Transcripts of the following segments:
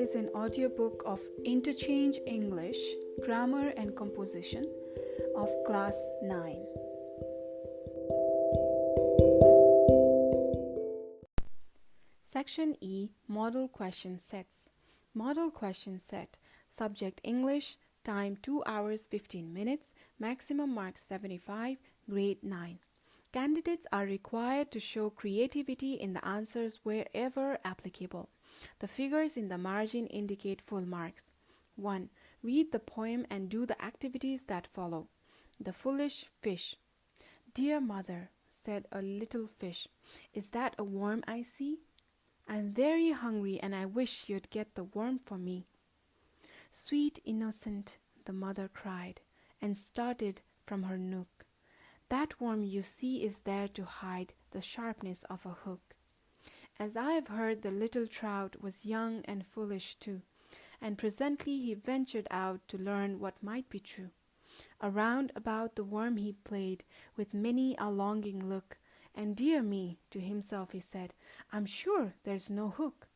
is an audiobook of Interchange English, Grammar and Composition of Class 9. Section E, Model Question Sets. Model Question Set. Subject English. Time 2 hours 15 minutes. Maximum marks 75. Grade 9. Candidates are required to show creativity in the answers wherever applicable. The figures in the margin indicate full marks. 1. Read the poem and do the activities that follow. The Foolish Fish. Dear mother, said a little fish, is that a worm I see? I'm very hungry and I wish you'd get the worm for me. Sweet innocent, the mother cried, and started from her nook. That worm you see is there to hide the sharpness of a hook. As I have heard, the little trout was young and foolish too, and presently he ventured out to learn what might be true. Around about the worm he played, with many a longing look, and dear me, to himself he said, I'm sure there's no hook.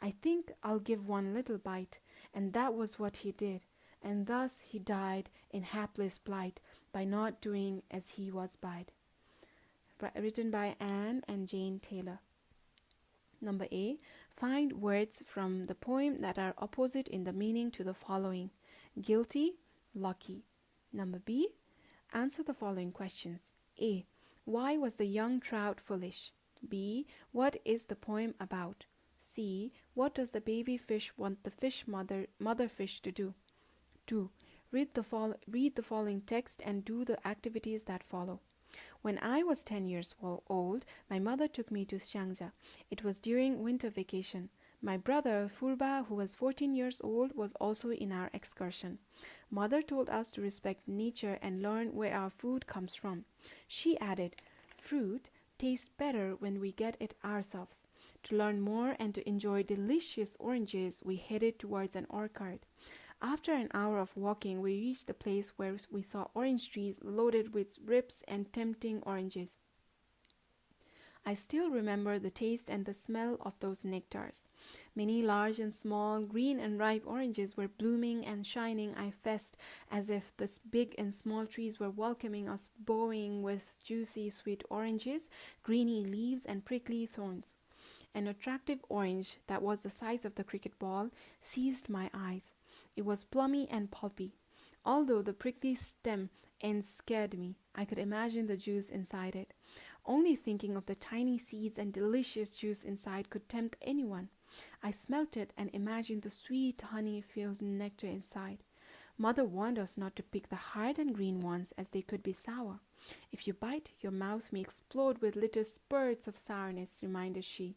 I think I'll give one little bite, and that was what he did, and thus he died in hapless plight by not doing as he was bid. Written by Anne and Jane Taylor. Number A. Find words from the poem that are opposite in the meaning to the following. Guilty, lucky. Number B. Answer the following questions. A. Why was the young trout foolish? B. What is the poem about? C. What does the baby fish want the fish mother fish to do? 2. Read the following text and do the activities that follow. When I was 10 years old, my mother took me to Xiangja. It was during winter vacation. My brother, Furba, who was 14 years old, was also in our excursion. Mother told us to respect nature and learn where our food comes from. She added, fruit tastes better when we get it ourselves. To learn more and to enjoy delicious oranges, we headed towards an orchard. After an hour of walking, we reached the place where we saw orange trees loaded with ripe and tempting oranges. I still remember the taste and the smell of those nectars. Many large and small, green and ripe oranges were blooming and shining, I fessed, as if the big and small trees were welcoming us, bowing with juicy, sweet oranges, greeny leaves, and prickly thorns. An attractive orange that was the size of the cricket ball seized my eyes. It was plummy and pulpy. Although the prickly stem ends scared me, I could imagine the juice inside it. Only thinking of the tiny seeds and delicious juice inside could tempt anyone. I smelt it and imagined the sweet honey-filled nectar inside. Mother warned us not to pick the hard and green ones, as they could be sour. If you bite, your mouth may explode with little spurts of sourness, reminded she.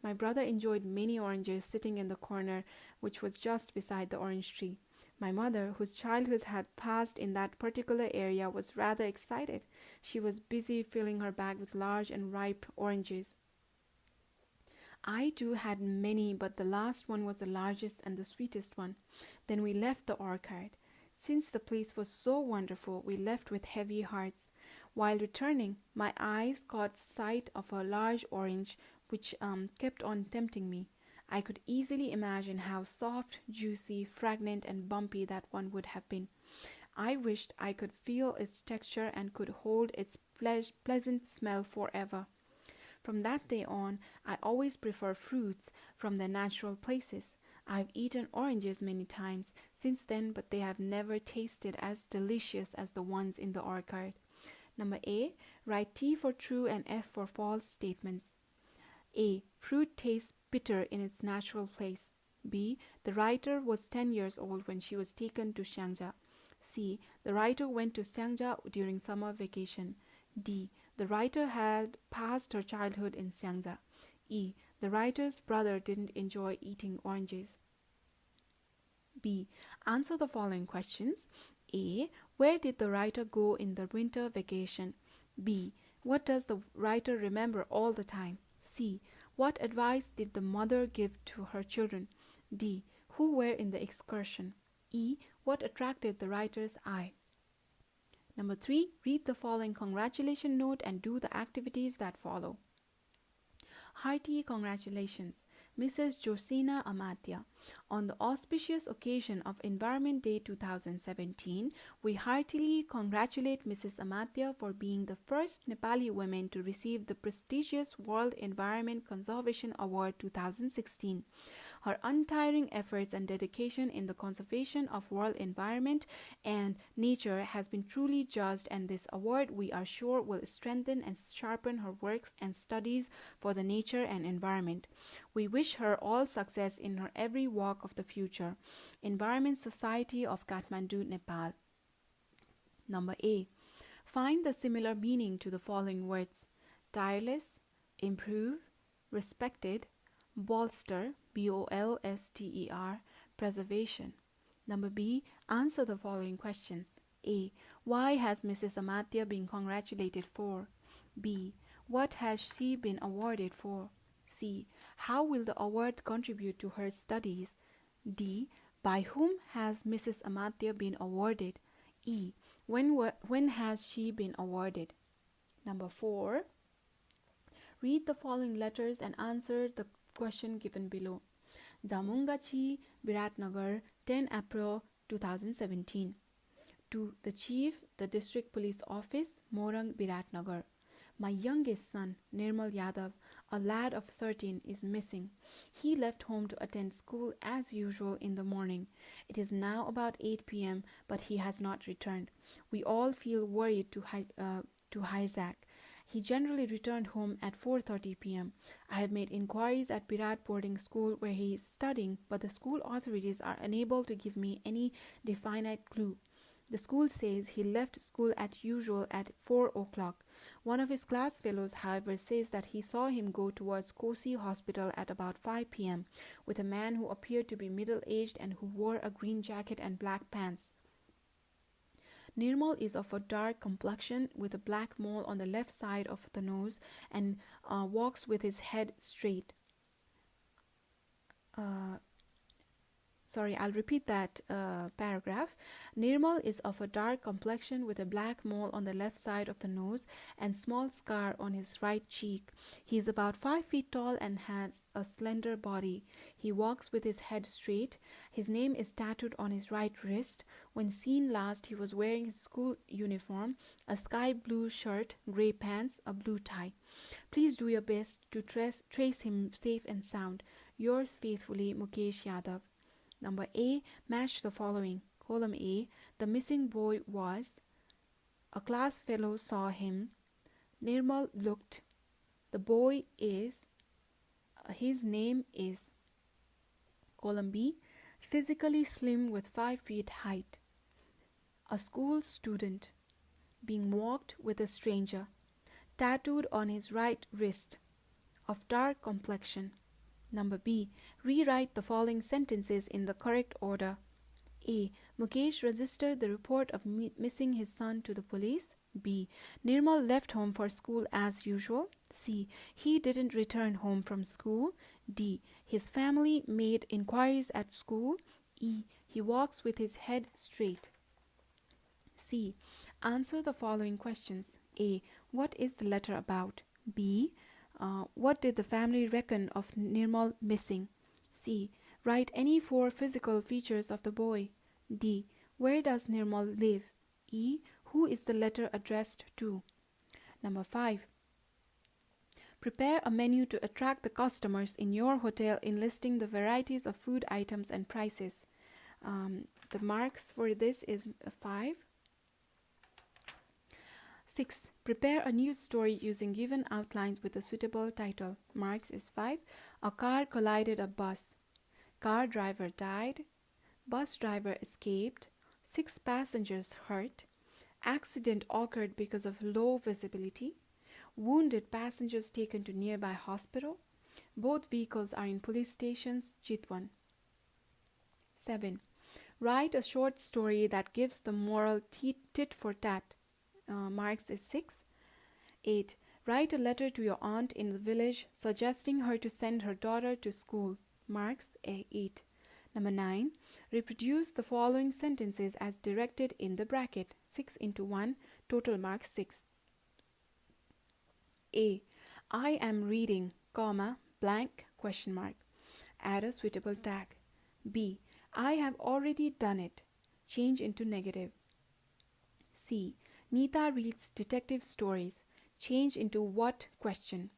My brother enjoyed many oranges sitting in the corner, which was just beside the orange tree. My mother, whose childhood had passed in that particular area, was rather excited. She was busy filling her bag with large and ripe oranges. I too had many, but the last one was the largest and the sweetest one. Then we left the orchard. Since the place was so wonderful, we left with heavy hearts. While returning, my eyes caught sight of a large orange which kept on tempting me. I could easily imagine how soft, juicy, fragrant, and bumpy that one would have been. I wished I could feel its texture and could hold its pleasant smell forever. From that day on, I always prefer fruits from their natural places. I have eaten oranges many times since then, but they have never tasted as delicious as the ones in the orchard. Number A. Write T for true and F for false statements. A. Fruit tastes bitter in its natural place. B. The writer was 10 years old when she was taken to Xiangja. C. The writer went to Xiangja during summer vacation. D. The writer had passed her childhood in Xiangja. E. The writer's brother didn't enjoy eating oranges. B. Answer the following questions. A. Where did the writer go in the winter vacation? B. What does the writer remember all the time? C. What advice did the mother give to her children? D. Who were in the excursion? E. What attracted the writer's eye? Number 3. Read the following congratulation note and do the activities that follow. Hearty congratulations. Mrs. Josina Amatya. On the auspicious occasion of Environment Day 2017, we heartily congratulate Mrs. Amatya for being the first Nepali woman to receive the prestigious World Environment Conservation Award 2016. Her untiring efforts and dedication in the conservation of world environment and nature has been truly judged, and this award, we are sure, will strengthen and sharpen her works and studies for the nature and environment. We wish her all success in her every walk of the future. Environment Society of Kathmandu, Nepal. Number A. Find the similar meaning to the following words: tireless, improve, respected, bolster, bolster, preservation. Number B. Answer the following questions. A. Why has Mrs. Amatya been congratulated for? B. What has she been awarded for? C. How will the award contribute to her studies? D. By whom has Mrs. Amatya been awarded? E. When has she been awarded? Number 4. Read the following letters and answer the question given below. Zamungachi, Viratnagar, 10 April 2017. To the Chief, the District Police Office, Morang, Viratnagar. My youngest son, Nirmal Yadav, a lad of 13, is missing. He left home to attend school as usual in the morning. It is now about 8 p.m., but he has not returned. We all feel worried to hijack. He generally returned home at 4:30 p.m. I have made inquiries at Virat boarding school where he is studying, but the school authorities are unable to give me any definite clue. The school says he left school as usual at 4 o'clock. One of his class fellows, however, says that he saw him go towards Kosi Hospital at about 5 p.m. with a man who appeared to be middle-aged and who wore a green jacket and black pants. Nirmal is of a dark complexion with a black mole on the left side of the nose and walks with his head straight. I'll repeat that paragraph. Nirmal is of a dark complexion with a black mole on the left side of the nose and small scar on his right cheek. He is about 5 feet tall and has a slender body. He walks with his head straight. His name is tattooed on his right wrist. When seen last, he was wearing his school uniform, a sky blue shirt, grey pants, a blue tie. Please do your best to trace him safe and sound. Yours faithfully, Mukesh Yadav. Number A. Match the following. Column A. The missing boy was. A class fellow saw him. Nirmal looked. The boy is. His name is. Column B. Physically slim with 5 feet height. A school student. Being walked with a stranger. Tattooed on his right wrist. Of dark complexion. Number B. Rewrite the following sentences in the correct order. A. Mukesh registered the report of missing his son to the police. B. Nirmal left home for school as usual. C. He didn't return home from school. D. His family made inquiries at school. E. He walks with his head straight. C. Answer the following questions. A. What is the letter about? B. What did the family reckon of Nirmal missing? C. Write any 4 physical features of the boy. D. Where does Nirmal live? E. Who is the letter addressed to? Number 5. Prepare a menu to attract the customers in your hotel, enlisting the varieties of food items and prices. The marks for this is 5. 6. Prepare a news story using given outlines with a suitable title. Marks is 5. A car collided a bus. Car driver died. Bus driver escaped. 6 passengers hurt. Accident occurred because of low visibility. Wounded passengers taken to nearby hospital. Both vehicles are in police stations, Chitwan. 7. Write a short story that gives the moral tit for tat. Marks is 6. 8. Write a letter to your aunt in the village suggesting her to send her daughter to school. Marks 8. Number 9. Reproduce the following sentences as directed in the bracket. 6 into 1. Total marks 6. A. I am reading, comma, blank, question mark. Add a suitable tag. B. I have already done it. Change into negative. C. Neeta reads detective stories. Change into what question?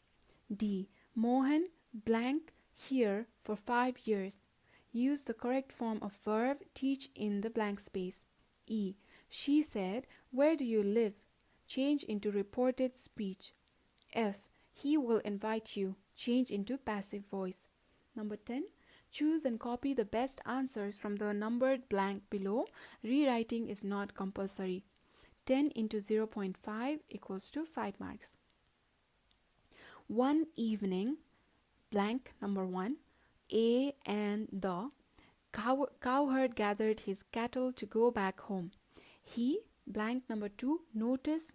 D. Mohan blank here for 5 years. Use the correct form of verb teach in the blank space. E. She said, where do you live? Change into reported speech. F. He will invite you. Change into passive voice. Number 10. Choose and copy the best answers from the numbered blank below. Rewriting is not compulsory. 10 into 0.5 equals to 5 marks. One evening, blank number 1, A and the cowherd gathered his cattle to go back home. He, blank number 2, notices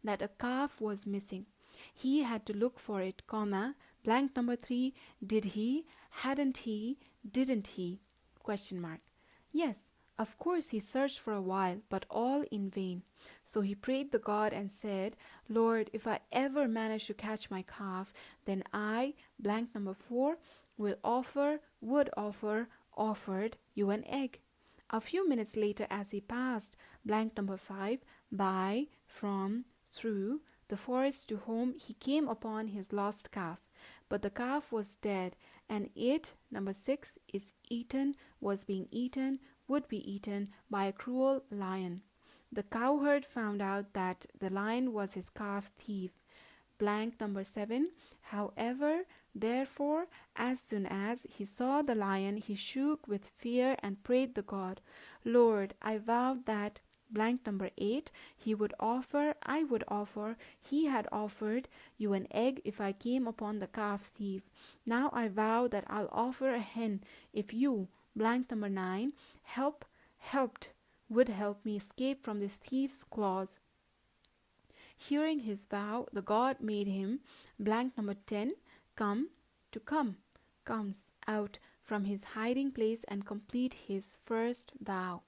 that a calf was missing. He had to look for it, comma, blank number 3, did he, hadn't he, didn't he, question mark. Yes, of course he searched for a while, but all in vain. So he prayed the God and said, Lord, if I ever manage to catch my calf, then I, blank number 4, offered you an egg. A few minutes later, as he passed, blank number 5, by, from, through, the forest to home, he came upon his lost calf. But the calf was dead, and it, number 6, was being eaten, would be eaten by a cruel lion. The cowherd found out that the lion was his calf thief. Blank number 7. However, therefore, as soon as he saw the lion, he shook with fear and prayed the God, Lord, I vowed that blank number 8, he had offered you an egg if I came upon the calf thief. Now I vow that I'll offer a hen if you, blank number 9, would help me escape from this thief's claws. Hearing his vow, the God made him, blank number 10, comes out from his hiding place and complete his first vow.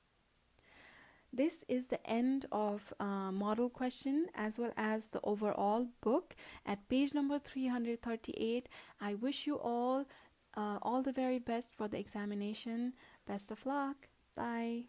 This is the end of model question as well as the overall book at page number 338. I wish you all the very best for the examination. Best of luck. Bye.